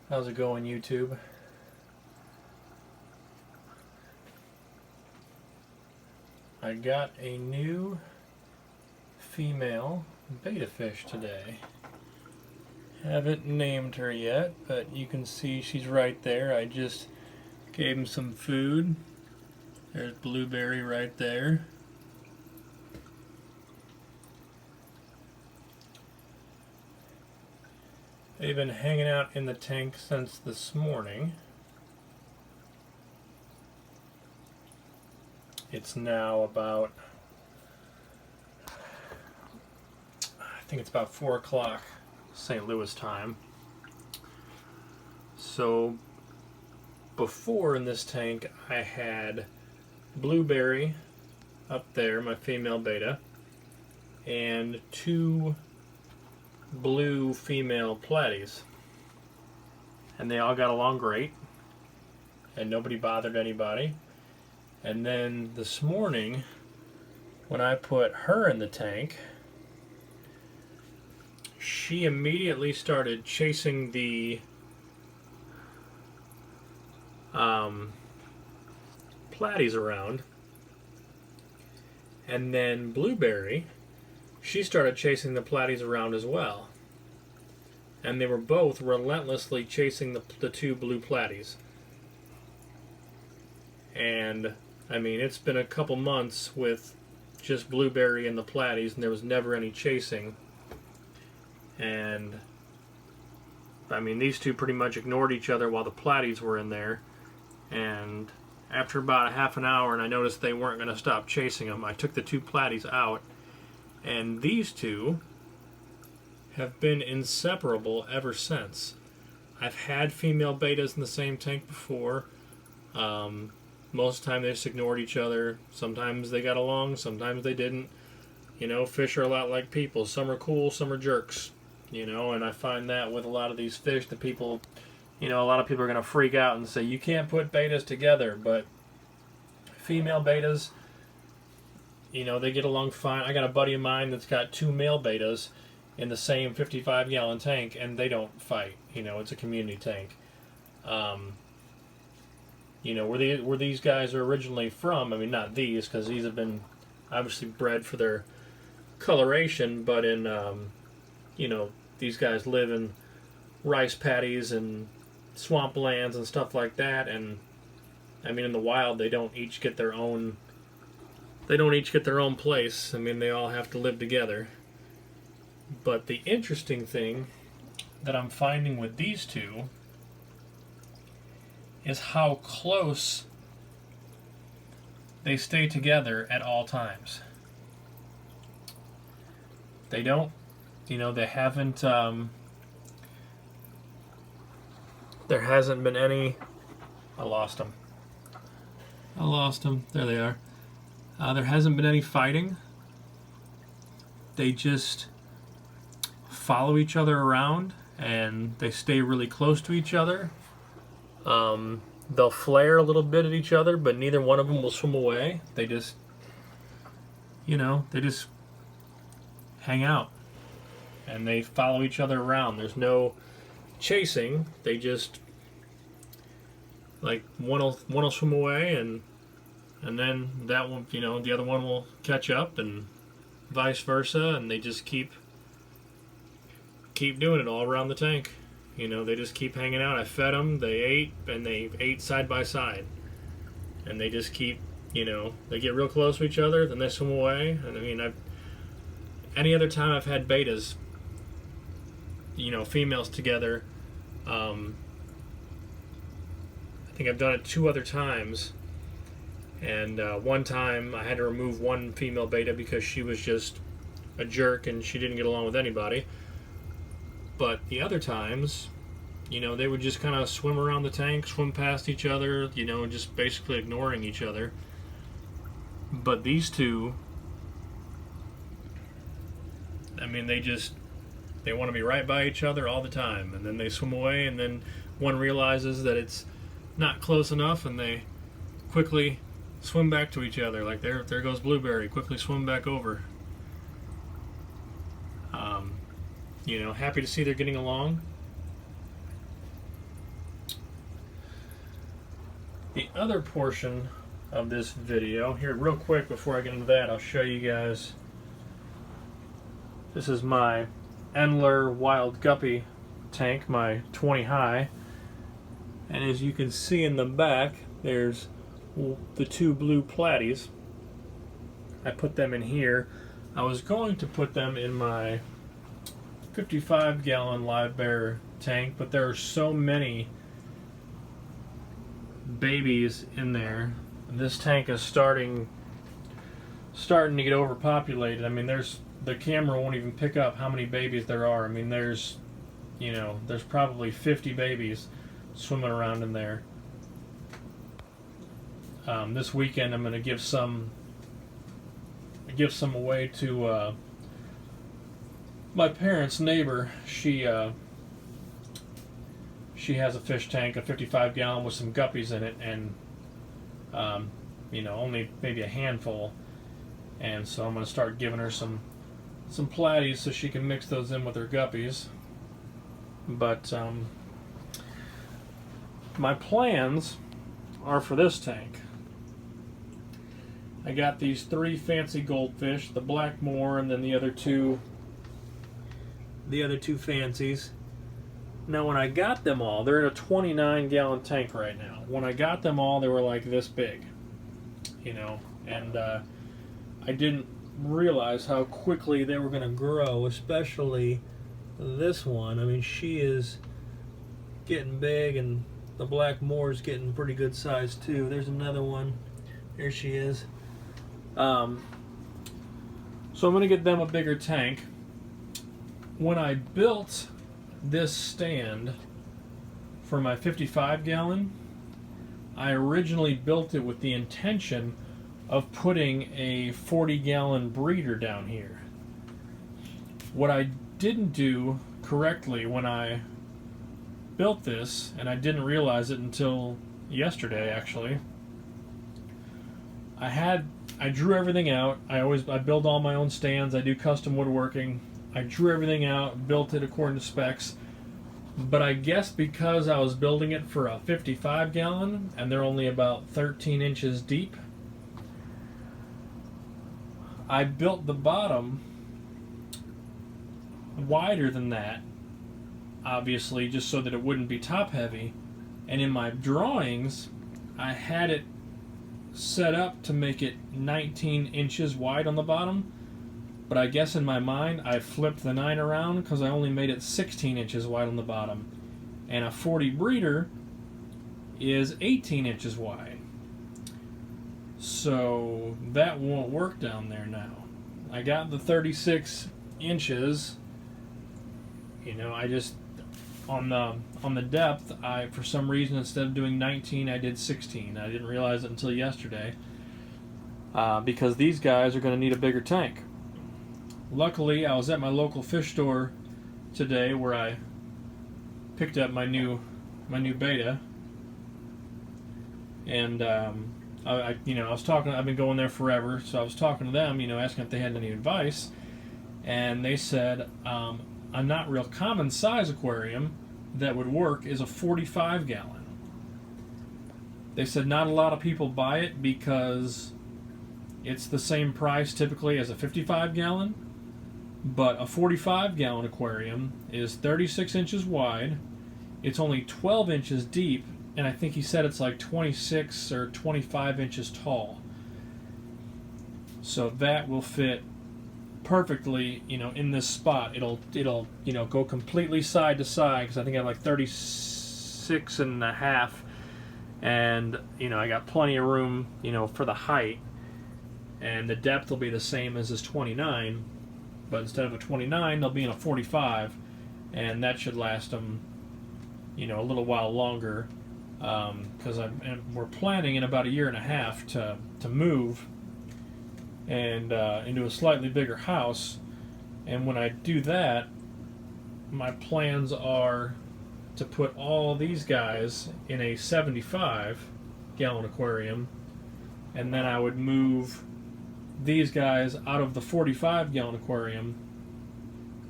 How's it going, YouTube? I got a new female betta fish today. Haven't named her yet, but you can see she's right there. I just gave him some food. There's Blueberry right there. They've been hanging out in the tank since this morning. It's now about, I think it's about 4 o'clock St. Louis time. So before in this tank I had Blueberry up there, my female betta, and 2 blue female platies. And they all got along great, and nobody bothered anybody. And then this morning, when I put her in the tank, she immediately started chasing the platies around. And then Blueberry, she started chasing the platies around as well. And they were both relentlessly chasing the 2 blue platies. And I mean, it's been a couple months with just Blueberry and the platies, and there was never any chasing. And I mean, these 2 pretty much ignored each other while the platies were in there. And after about a half an hour, and I noticed they weren't going to stop chasing them, I took the 2 platies out, and these 2 have been inseparable ever since. I've had female bettas in the same tank before. Most of the time they just ignored each other. Sometimes they got along, sometimes they didn't. You know, fish are a lot like people. Some are cool, some are jerks. You know, and I find that with a lot of these fish that people, you know, a lot of people are going to freak out and say, you can't put bettas together. But female bettas, you know, they get along fine. I got a buddy of mine that's got 2 male bettas in the same 55-gallon tank, and they don't fight. You know, it's a community tank. You know, where these guys are originally from, I mean, not these, because these have been obviously bred for their coloration, but in, you know, these guys live in rice paddies and swamplands and stuff like that, and I mean, in the wild, they don't each get their own place. I mean, they all have to live together. But the interesting thing that I'm finding with these 2 is how close they stay together at all times. They don't, you know, they haven't, there hasn't been any, I lost them. There they are. There hasn't been any fighting. They just follow each other around, and they stay really close to each other. They'll flare a little bit at each other, but neither one of them will swim away. They just, you know, they just hang out, and they follow each other around. There's no chasing. They just, like, one will swim away, and then that one, you know, the other one will catch up, and vice versa, and they just keep doing it all around the tank. You know, they just keep hanging out. I fed them, they ate, and they ate side by side. And they just keep, you know, they get real close to each other, then they swim away. And I mean, any other time I've had bettas, you know, females together, I think I've done it 2 other times. And one time I had to remove one female betta because she was just a jerk and she didn't get along with anybody. But the other times, you know, they would just kind of swim around the tank, swim past each other, you know, just basically ignoring each other. But these 2, I mean, they want to be right by each other all the time. And then they swim away, and then one realizes that it's not close enough, and they quickly swim back to each other. Like, there goes Blueberry, quickly swim back over. You know, happy to see they're getting along. The other portion of this video, here real quick before I get into that, I'll show you guys. This is my Endler Wild Guppy tank, my 20 high. And as you can see in the back, there's the two blue platies. I put them in here. I was going to put them in my 55-gallon live bear tank, but there are so many babies in there. This tank is starting to get overpopulated. I mean, the camera won't even pick up how many babies there are. I mean, there's probably 50 babies swimming around in there. This weekend I'm going to give some away to my parents' neighbor. She has a fish tank, a 55-gallon with some guppies in it, and only maybe a handful. And so I'm going to start giving her some platies so she can mix those in with her guppies. But my plans are for this tank. I got these 3 fancy goldfish, the black moor, and then the other two fancies. Now when I got them all, they're in a 29-gallon tank right now. When I got them all, they were like this big, and I didn't realize how quickly they were going to grow, especially this one. I mean, she is getting big, and the black moor is getting pretty good size too. There's another one. There she is. So I'm going to get them a bigger tank. When I built this stand for my 55-gallon, I originally built it with the intention of putting a 40-gallon breeder down here. What I didn't do correctly when I built this, and I didn't realize it until yesterday actually, I drew everything out. I build all my own stands. I do custom woodworking. I drew everything out, built it according to specs. But I guess because I was building it for a 55-gallon and they're only about 13 inches deep, I built the bottom wider than that, obviously, just so that it wouldn't be top heavy. And in my drawings, I had it set up to make it 19 inches wide on the bottom, but I guess in my mind I flipped the 9 around because I only made it 16 inches wide on the bottom, and a 40 breeder is 18 inches wide, so that won't work down there now. I got the 36 inches, I just on the depth, for some reason, instead of doing 19, I did 16. I didn't realize it until yesterday, because these guys are going to need a bigger tank. Luckily, I was at my local fish store today where I picked up my new betta, and I was talking. I've been going there forever, so I was talking to them, asking if they had any advice, and they said a not real common size aquarium that would work is a 45-gallon. They said not a lot of people buy it because it's the same price typically as a 55-gallon, but a 45-gallon aquarium is 36 inches wide, it's only 12 inches deep, and I think he said it's like 26 or 25 inches tall. So that will fit perfectly, in this spot. It'll go completely side to side, because I think I have like 36 and a half, and I got plenty of room for the height, and the depth will be the same as this 29, but instead of a 29 they'll be in a 45, and that should last them a little while longer, because we're planning in about a year and a half to move and into a slightly bigger house. And when I do that, my plans are to put all these guys in a 75-gallon aquarium, and then I would move these guys out of the 45-gallon aquarium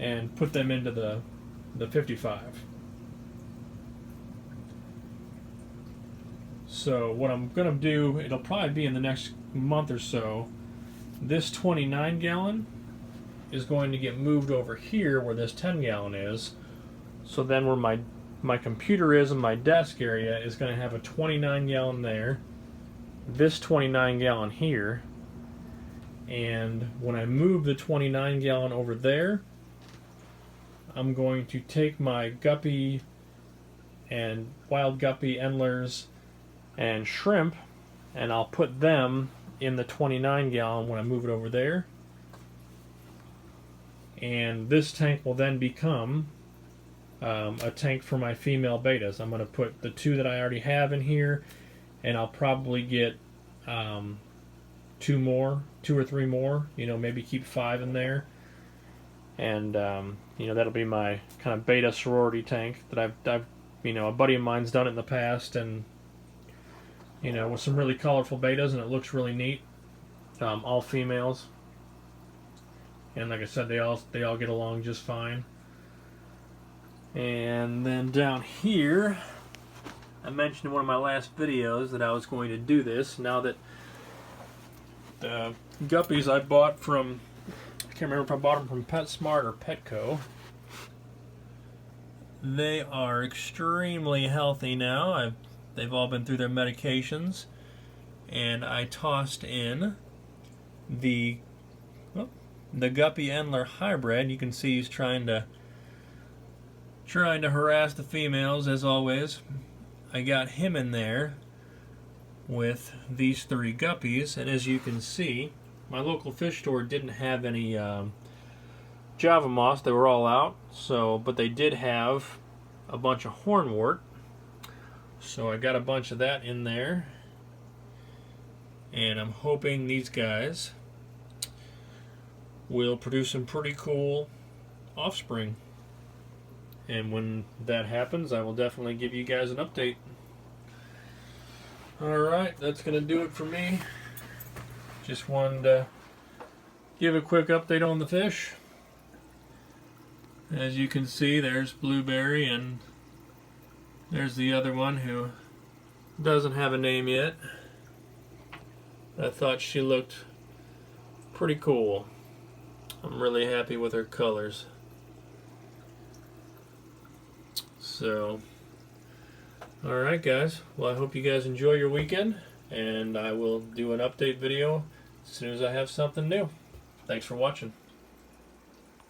and put them into the 55. So what I'm going to do, it'll probably be in the next month or so, this 29 gallon is going to get moved over here where this 10 gallon is. So then where my computer is in my desk area is going to have a 29 gallon there, this 29 gallon here, and when I move the 29 gallon over there, I'm going to take my guppy and wild guppy, endlers, and shrimp, and I'll put them in the 29 gallon when I move it over there. And this tank will then become a tank for my female bettas. I'm going to put the 2 that I already have in here, and I'll probably get 2 or 3 more, you know, maybe keep 5 in there. And you know, that'll be my kind of beta sorority tank that I've you know, a buddy of mine's done it in the past, and you know, with some really colorful bettas, and it looks really neat. All females, and like I said, they all get along just fine. And then down here, I mentioned in one of my last videos that I was going to do this. Now that the guppies I bought from, I can't remember if I bought them from PetSmart or Petco, they are extremely healthy now. They've all been through their medications, and I tossed in the Guppy Endler hybrid. You can see he's trying to harass the females as always. I got him in there with these 3 guppies, and as you can see, my local fish store didn't have any Java moss. They were all out, so but they did have a bunch of hornwort, so I got a bunch of that in there, and I'm hoping these guys will produce some pretty cool offspring. And when that happens, I will definitely give you guys an update. Alright, that's going to do it for me. Just wanted to give a quick update on the fish. As you can see, there's Blueberry, and there's the other one who doesn't have a name yet. I thought she looked pretty cool. I'm really happy with her colors. So, alright guys, well, I hope you guys enjoy your weekend, and I will do an update video as soon as I have something new. Thanks for watching.